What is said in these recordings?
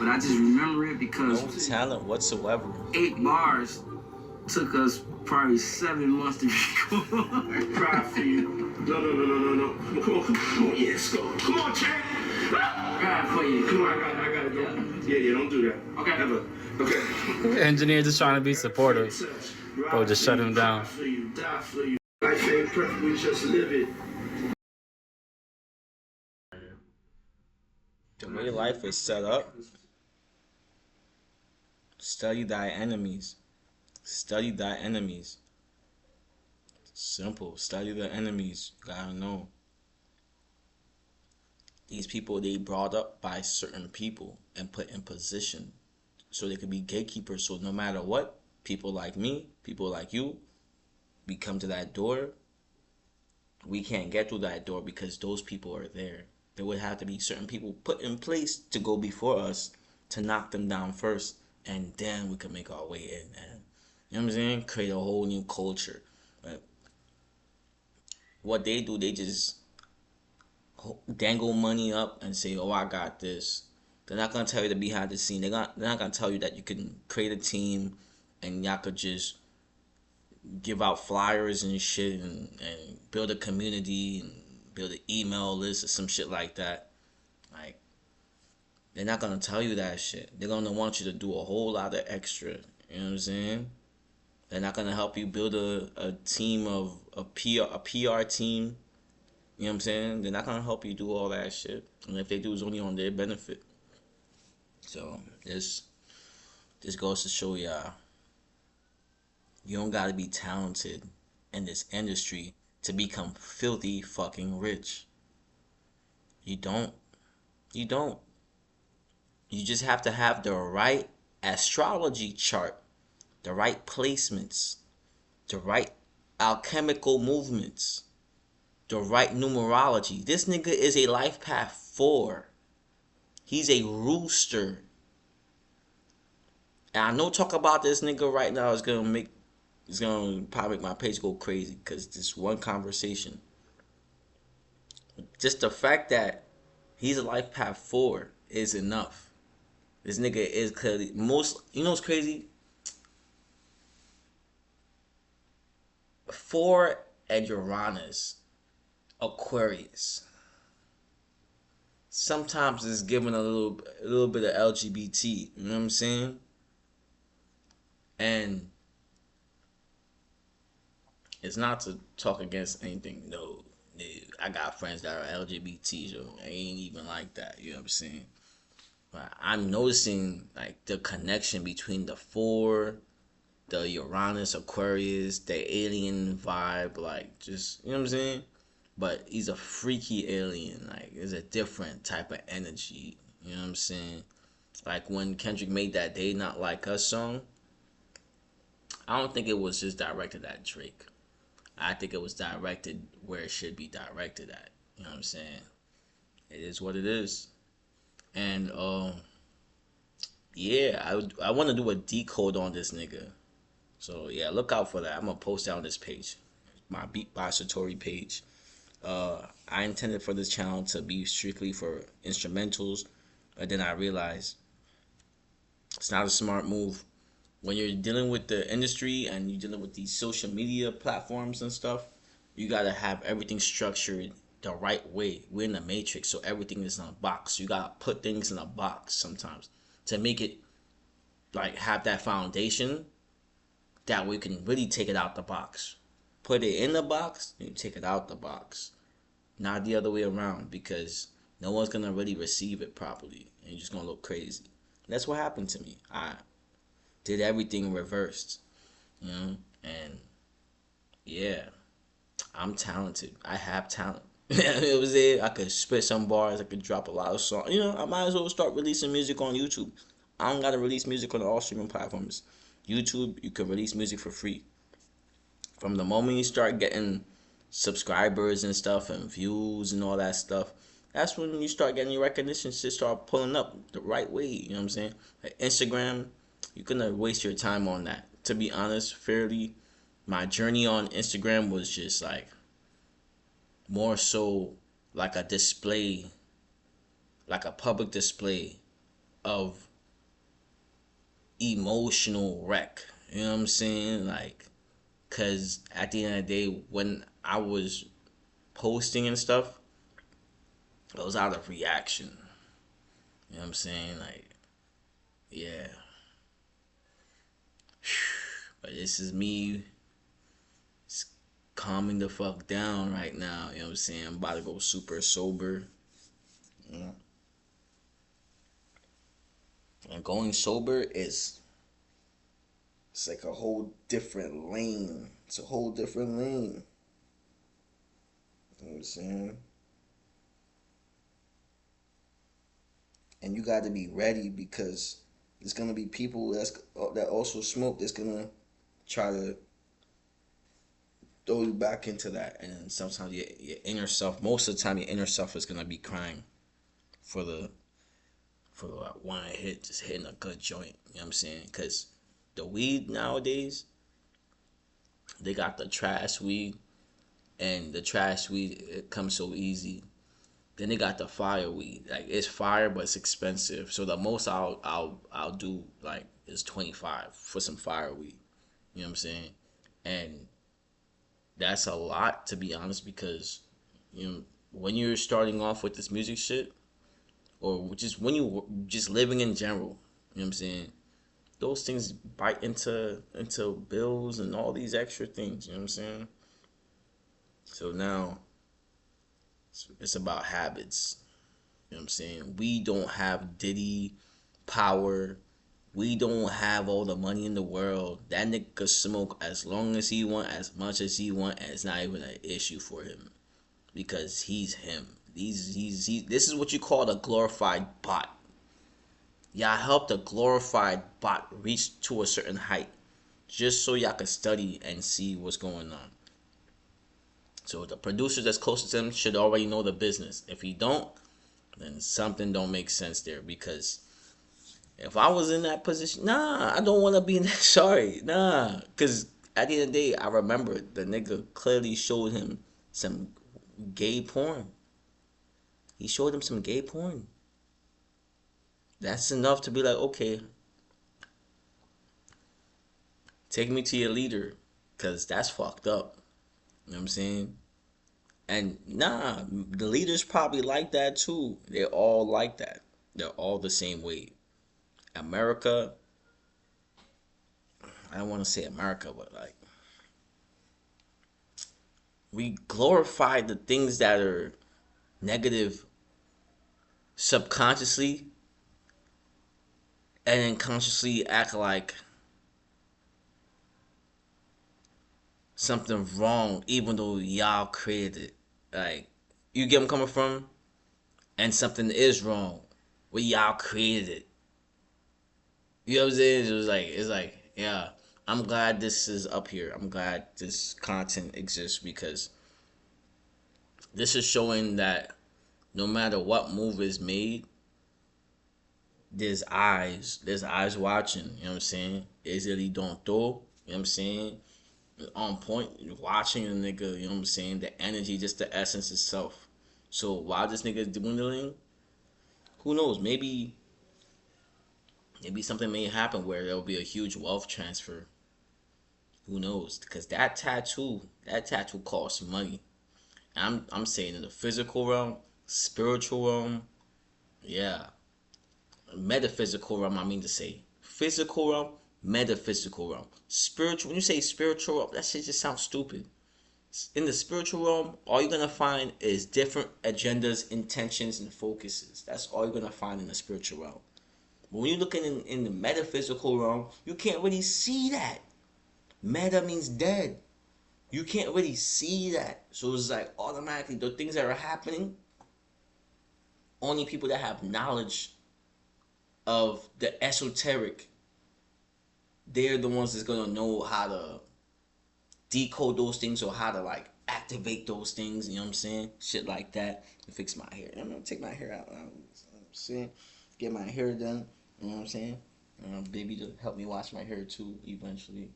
but I just remember it because no talent whatsoever. 8 bars took us probably 7 months to record. Cry for you. No. Come on. Yeah, let's go. Come on, Chad. Cry for you. Come on, I gotta go. Yeah, don't do that. Okay. Never. Okay. Engineer just trying to be supportive. Bro, just shut him down. Die for you. Life ain't perfect, we just live it. The way life is set up, study thy enemies. Study thy enemies. Simple. Study the enemies. You gotta know. These people, they brought up by certain people and put in position so they could be gatekeepers. So no matter what, people like me, people like you, we come to that door, we can't get through that door because those people are there. There would have to be certain people put in place to go before us to knock them down first, and then we can make our way in, man. You know what I'm saying? Create a whole new culture. But what they do, they just dangle money up and say, "Oh, I got this." They're not gonna tell you the behind the scene. They're not gonna tell you that you can create a team and y'all could just give out flyers and shit and build a community and build an email list or some shit like that. Like, they're not gonna tell you that shit. They're gonna want you to do a whole lot of extra. You know what I'm saying? They're not gonna help you build a team of a PR team. You know what I'm saying? They're not gonna help you do all that shit. And if they do, it's only on their benefit. So this goes to show y'all, you don't gotta be talented in this industry to become filthy fucking rich. You don't. You don't. You just have to have the right astrology chart, the right placements, the right alchemical movements, the right numerology. This nigga is a life path 4. He's a rooster. And I know talk about this nigga right now is gonna probably make my page go crazy because this one conversation. Just the fact that he's a life path 4 is enough. This nigga is clearly you know what's crazy? 4 and Uranus, Aquarius. Sometimes it's given a little bit of LGBT, you know what I'm saying? And it's not to talk against anything, no. I got friends that are LGBT, so I ain't even like that, you know what I'm saying? But I'm noticing like the connection between the 4, the Uranus, Aquarius, the alien vibe, like just, you know what I'm saying? But he's a freaky alien, like it's a different type of energy, you know what I'm saying? Like when Kendrick made that They Not Like Us song, I don't think it was just directed at Drake. I think it was directed where it should be directed at. You know what I'm saying? It is what it is. And yeah, I want to do a decode on this nigga. So yeah, look out for that. I'm gonna post that on this page, my Beat by Satori page. I intended for this channel to be strictly for instrumentals, but then I realized it's not a smart move. When you're dealing with the industry and you're dealing with these social media platforms and stuff, you gotta have everything structured the right way. We're in the matrix, so everything is in a box. You gotta put things in a box sometimes to make it like have that foundation. That way you can really take it out the box. Put it in the box, and you take it out the box. Not the other way around, because no one's gonna really receive it properly, and you're just gonna look crazy. That's what happened to me. I did everything reversed, you know, and yeah, I'm talented. I have talent. It was there. I could spit some bars. I could drop a lot of songs. You know, I might as well start releasing music on YouTube. I don't gotta release music on all streaming platforms. YouTube, you can release music for free. From the moment you start getting subscribers and stuff and views and all that stuff, that's when you start getting your recognition to start pulling up the right way. You know what I'm saying? Like Instagram, you're gonna waste your time on that. To be honest, fairly, my journey on Instagram was just like more so like a display, like a public display of emotional wreck. You know what I'm saying? Like, cause at the end of the day, when I was posting and stuff, it was out of reaction. You know what I'm saying? Like, yeah. But this is me calming the fuck down right now. You know what I'm saying? I'm about to go super sober. You know? And going sober is, it's like a whole different lane. It's a whole different lane. You know what I'm saying? And you got to be ready because there's gonna be people that also smoke that's gonna try to throw you back into that, and sometimes your inner self, most of the time, your inner self is gonna be crying for the one hit, just hitting a good joint. You know what I'm saying? Because the weed nowadays, they got the trash weed, and the trash weed, it comes so easy. Then they got the fire weed. Like, it's fire, but it's expensive. So the most I'll do like is 25 for some fire weed. You know what I'm saying? And that's a lot, to be honest, because you know when you're starting off with this music shit, or just when you just living in general, you know what I'm saying? Those things bite into bills and all these extra things. You know what I'm saying? So now it's about habits. You know what I'm saying? We don't have Diddy power. We don't have all the money in the world. That nigga could smoke as long as he want, as much as he want, and it's not even an issue for him because he's him. This is what you call a glorified bot. Y'all helped a glorified bot reach to a certain height just so y'all can study and see what's going on. So the producers that's closest to him should already know the business. If he don't, then something don't make sense there, because if I was in that position, nah, I don't want to be in that. Sorry, nah, because at the end of the day, I remember the nigga clearly showed him some gay porn. He showed him some gay porn. That's enough to be like, okay, take me to your leader, because that's fucked up. You know what I'm saying? And nah, the leaders probably like that too. They're all like that. They're all the same way. America, I don't want to say America, but like, we glorify the things that are negative subconsciously, and then consciously act like something wrong, even though y'all created it. Like, you get where I'm coming from? And something is wrong, but y'all created it. You know what I'm saying? It's like, yeah, I'm glad this is up here. I'm glad this content exists, because this is showing that no matter what move is made, there's eyes. There's eyes watching. You know what I'm saying? Is it he don't throw? You know what I'm saying? On point, watching the nigga, you know what I'm saying? The energy, just the essence itself. So while this nigga is dwindling, who knows? Maybe something may happen where there'll be a huge wealth transfer. Who knows? Because that tattoo costs money. I'm saying in the physical realm, spiritual realm, yeah. Metaphysical realm, I mean to say. Physical realm, metaphysical realm. Spiritual, when you say spiritual realm, that shit just sounds stupid. In the spiritual realm, all you're gonna find is different agendas, intentions, and focuses. That's all you're gonna find in the spiritual realm. But when you're looking in the metaphysical realm, you can't really see that. Meta means dead. You can't really see that. So it's like automatically the things that are happening, only people that have knowledge of the esoteric, they're the ones that's gonna know how to decode those things, or how to like activate those things. You know what I'm saying? Shit like that. And fix my hair. I'm gonna take my hair out. You know what I'm saying? Get my hair done. You know what I'm saying? Baby to help me wash my hair too eventually.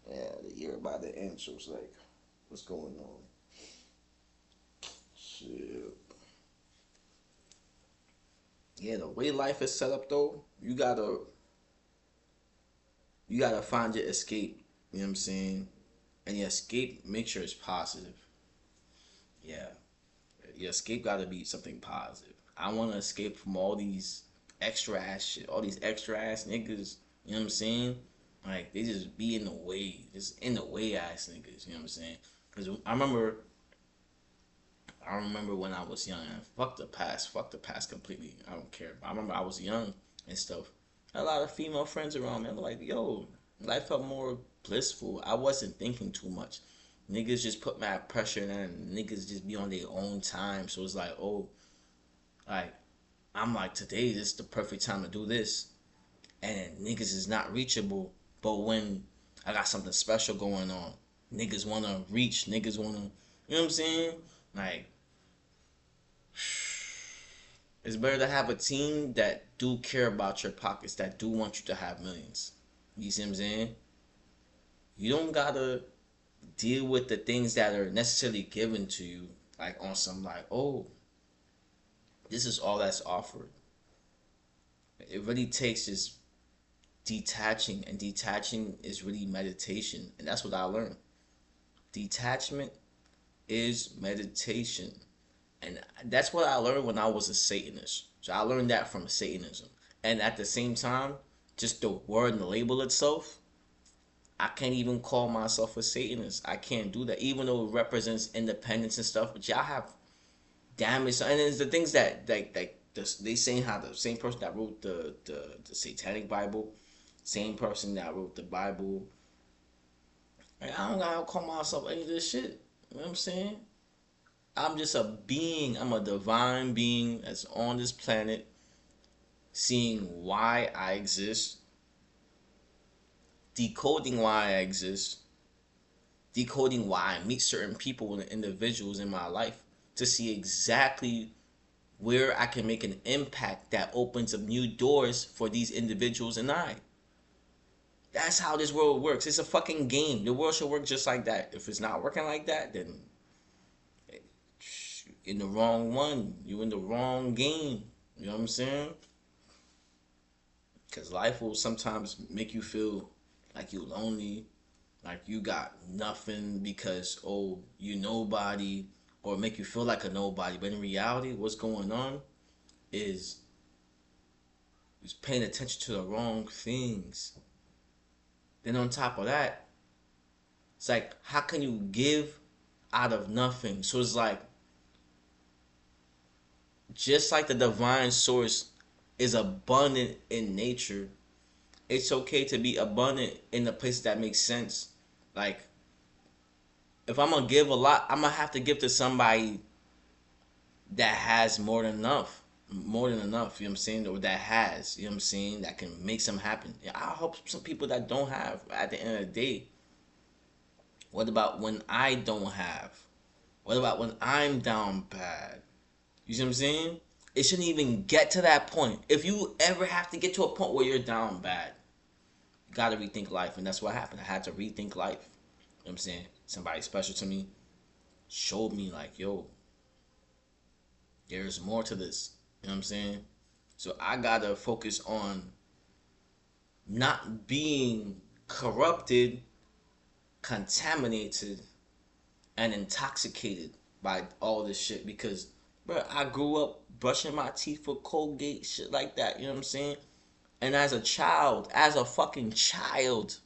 Yeah, the year by the end, so it's like, what's going on? Shit. Yeah, the way life is set up though, you gotta you gotta find your escape. You know what I'm saying? And your escape, make sure it's positive. Yeah. Your escape gotta be something positive. I wanna escape from all these extra ass shit, all these extra ass niggas, you know what I'm saying? Like, they just be in the way, just in the way ass niggas, you know what I'm saying? Because I remember when I was young, and fuck the past completely, I don't care. I remember I was young and stuff. I had a lot of female friends around me. I'm like, yo, life felt more blissful. I wasn't thinking too much. Niggas just put mad pressure and niggas just be on their own time. So it's like, oh, like, I'm like, today this is the perfect time to do this. And niggas is not reachable. But when I got something special going on, niggas want to reach, niggas want to, you know what I'm saying? Like, it's better to have a team that do care about your pockets, that do want you to have millions. You see what I'm saying? You don't gotta deal with the things that are necessarily given to you, like on some like, oh, this is all that's offered. It really takes just detaching, and detaching is really meditation, and that's what I learned. Detachment is meditation, and that's what I learned when I was a Satanist. So I learned that from Satanism, and at the same time, just the word and the label itself, I can't even call myself a Satanist. I can't do that, even though it represents independence and stuff. But y'all have damage, and it's the things that they saying how the same person that wrote the Satanic Bible, same person that wrote the Bible. Like, I don't gotta call myself any of this shit. You know what I'm saying? I'm just a being. I'm a divine being that's on this planet, seeing why I exist, decoding why I exist, decoding why I meet certain people and individuals in my life to see exactly where I can make an impact that opens up new doors for these individuals and I. That's how this world works. It's a fucking game. The world should work just like that. If it's not working like that, then in the wrong one. You in the wrong game. You know what I'm saying? Because life will sometimes make you feel like you're lonely, like you got nothing because, oh, you nobody, or make you feel like a nobody. But in reality, what's going on is paying attention to the wrong things. Then on top of that, it's like, how can you give out of nothing? So it's like, just like the divine source is abundant in nature, it's okay to be abundant in the place that makes sense. Like, if I'm gonna give a lot, I'm gonna have to give to somebody that has more than enough. More than enough, you know what I'm saying? Or that has, you know what I'm saying? That can make something happen. Yeah, I help some people that don't have. At the end of the day, what about when I don't have? What about when I'm down bad? You see what I'm saying? It shouldn't even get to that point. If you ever have to get to a point where you're down bad, you gotta rethink life. And that's what happened. I had to rethink life. You know what I'm saying? Somebody special to me showed me like, yo, there's more to this. You know what I'm saying? So I gotta focus on not being corrupted, contaminated, and intoxicated by all this shit. Because, bro, I grew up brushing my teeth with Colgate, shit like that. You know what I'm saying? And as a child, as a fucking child,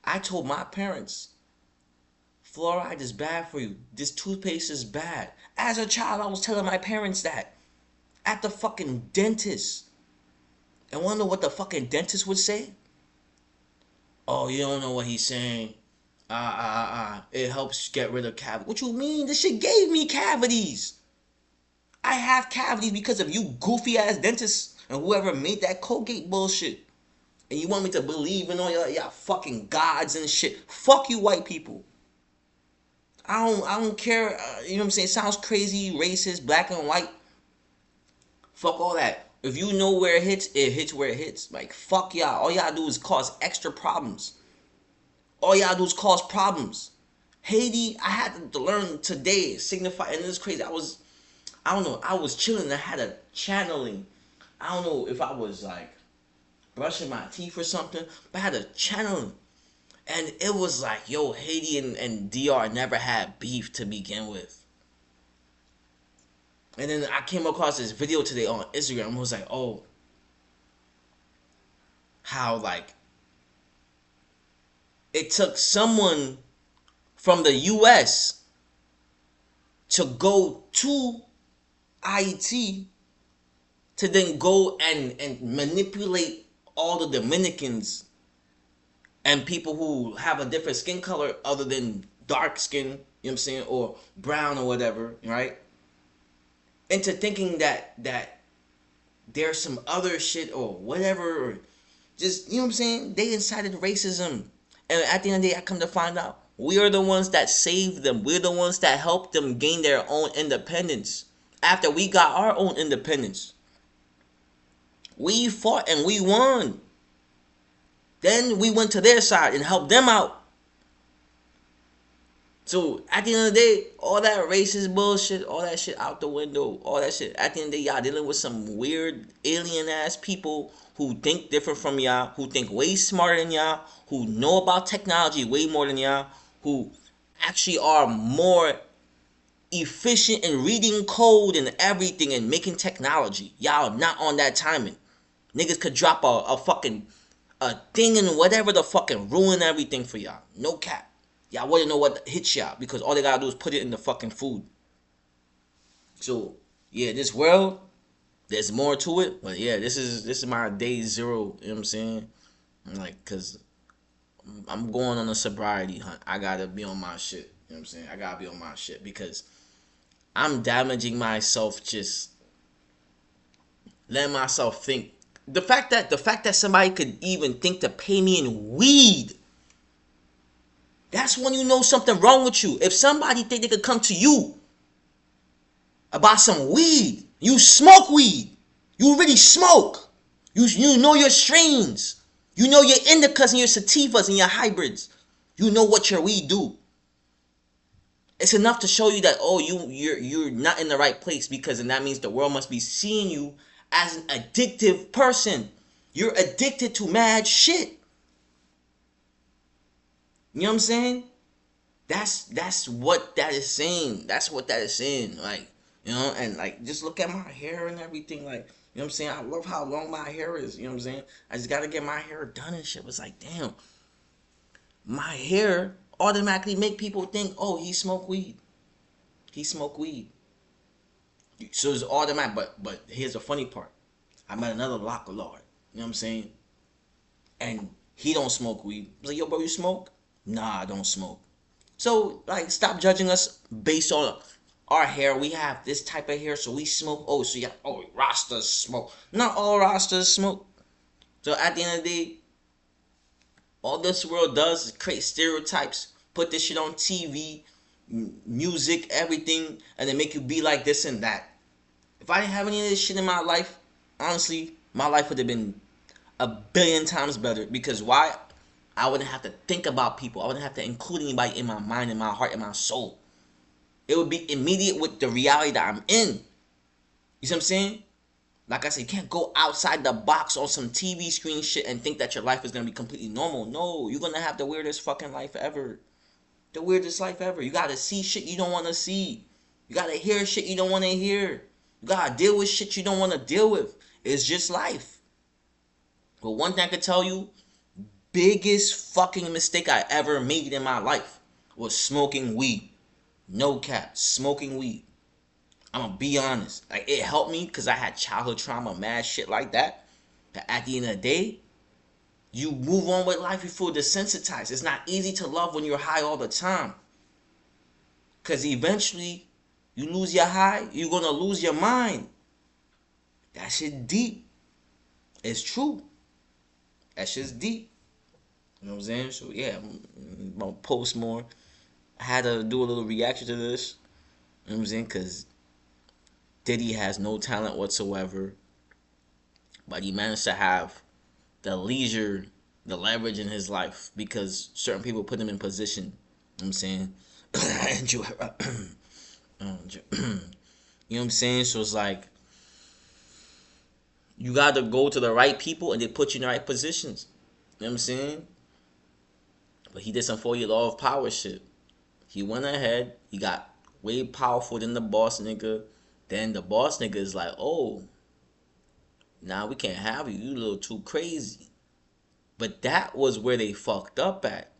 I told my parents, fluoride is bad for you. This toothpaste is bad. As a child, I was telling my parents that at the fucking dentist. And wanna know what the fucking dentist would say? Oh, you don't know what he's saying. It helps get rid of cavities. What you mean? This shit gave me cavities. I have cavities because of you goofy ass dentists and whoever made that Colgate bullshit. And you want me to believe in all y'all fucking gods and shit. Fuck you white people. I don't care. You know what I'm saying? It sounds crazy, racist, black and white. Fuck all that. If you know where it hits where it hits. Like, fuck y'all. All y'all do is cause extra problems. All y'all do is cause problems. Haiti, I had to learn today, signify, and it's crazy. I don't know, I was chilling, I had a channeling. I don't know if I was like brushing my teeth or something, but I had a channel. And it was like, yo, Haiti and DR never had beef to begin with. And then I came across this video today on Instagram and was like, oh, how like it took someone from the US to go to Haiti to then go and manipulate all the Dominicans and people who have a different skin color other than dark skin, you know what I'm saying, or brown or whatever, right? Into thinking that there's some other shit or whatever, or just, you know what I'm saying? They incited racism. And at the end of the day, I come to find out, we are the ones that saved them. We're the ones that helped them gain their own independence. After we got our own independence, we fought and we won. Then we went to their side and helped them out. So at the end of the day, all that racist bullshit, all that shit out the window, all that shit. At the end of the day, y'all dealing with some weird alien ass people who think different from y'all, who think way smarter than y'all, who know about technology way more than y'all, who actually are more efficient in reading code and everything and making technology. Y'all not on that timing. Niggas could drop a fucking a thing and whatever the fucking ruin everything for y'all. No cap. Y'all wouldn't know what hits y'all because all they gotta do is put it in the fucking food. So yeah, this world, there's more to it. But yeah, this is my day zero. You know what I'm saying? Like, cause I'm going on a sobriety hunt. I gotta be on my shit. You know what I'm saying? I gotta be on my shit because I'm damaging myself just letting myself think. The fact that somebody could even think to pay me in weed, that's when you know something wrong with you. If somebody think they could come to you about some weed, you smoke weed, you really smoke, you know your strains, you know your indicas and your sativas and your hybrids, you know what your weed do. It's enough to show you that, oh, you're not in the right place, because then that means the world must be seeing you as an addictive person. You're addicted to mad shit. You know what I'm saying? That's what that is saying. That's what that is saying. Like, you know, and like, just look at my hair and everything. Like, you know what I'm saying? I love how long my hair is. You know what I'm saying? I just gotta get my hair done and shit. It's like, damn, my hair automatically make people think, oh, he smoke weed. He smoke weed. So it's automatic. But here's the funny part. I met another locker lord. You know what I'm saying? And he don't smoke weed. I was like, yo, bro, you smoke? Nah, I don't smoke. So, like, stop judging us based on our hair. We have this type of hair, so we smoke. Oh, so yeah, oh, Rastas smoke. Not all Rastas smoke. So at the end of the day, all this world does is create stereotypes, put this shit on TV, music, everything, and then make you be like this and that. If I didn't have any of this shit in my life, honestly, my life would have been a billion times better. Because why? I wouldn't have to think about people. I wouldn't have to include anybody in my mind, in my heart, in my soul. It would be immediate with the reality that I'm in. You see what I'm saying? Like I said, you can't go outside the box on some TV screen shit and think that your life is going to be completely normal. No, you're going to have the weirdest fucking life ever. The weirdest life ever. You got to see shit you don't want to see. You got to hear shit you don't want to hear. You got to deal with shit you don't want to deal with. It's just life. But one thing I can tell you, biggest fucking mistake I ever made in my life was smoking weed. No cap, smoking weed. I'm gonna be honest. Like, it helped me because I had childhood trauma, mad shit like that. But at the end of the day, you move on with life, you feel desensitized. It's not easy to love when you're high all the time. Because eventually, you lose your high, you're gonna lose your mind. That shit deep. It's true. That shit's deep. You know what I'm saying? So yeah, I'm gonna post more. I had to do a little reaction to this. You know what I'm saying? Because Diddy has no talent whatsoever. But he managed to have the leisure, the leverage in his life. Because certain people put him in position. You know what I'm saying? You know what I'm saying? So it's like, You got to go to the right people and they put you in the right positions. You know what I'm saying? But he did some 4-year law of power shit. He went ahead. He got way powerful than the boss nigga. Then the boss nigga is like, oh, now we can't have you. You a little too crazy. But that was where they fucked up at.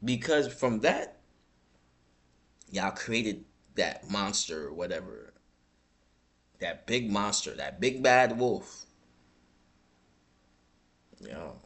Because from that, y'all created that monster or whatever. That big monster. That big bad wolf. Yo.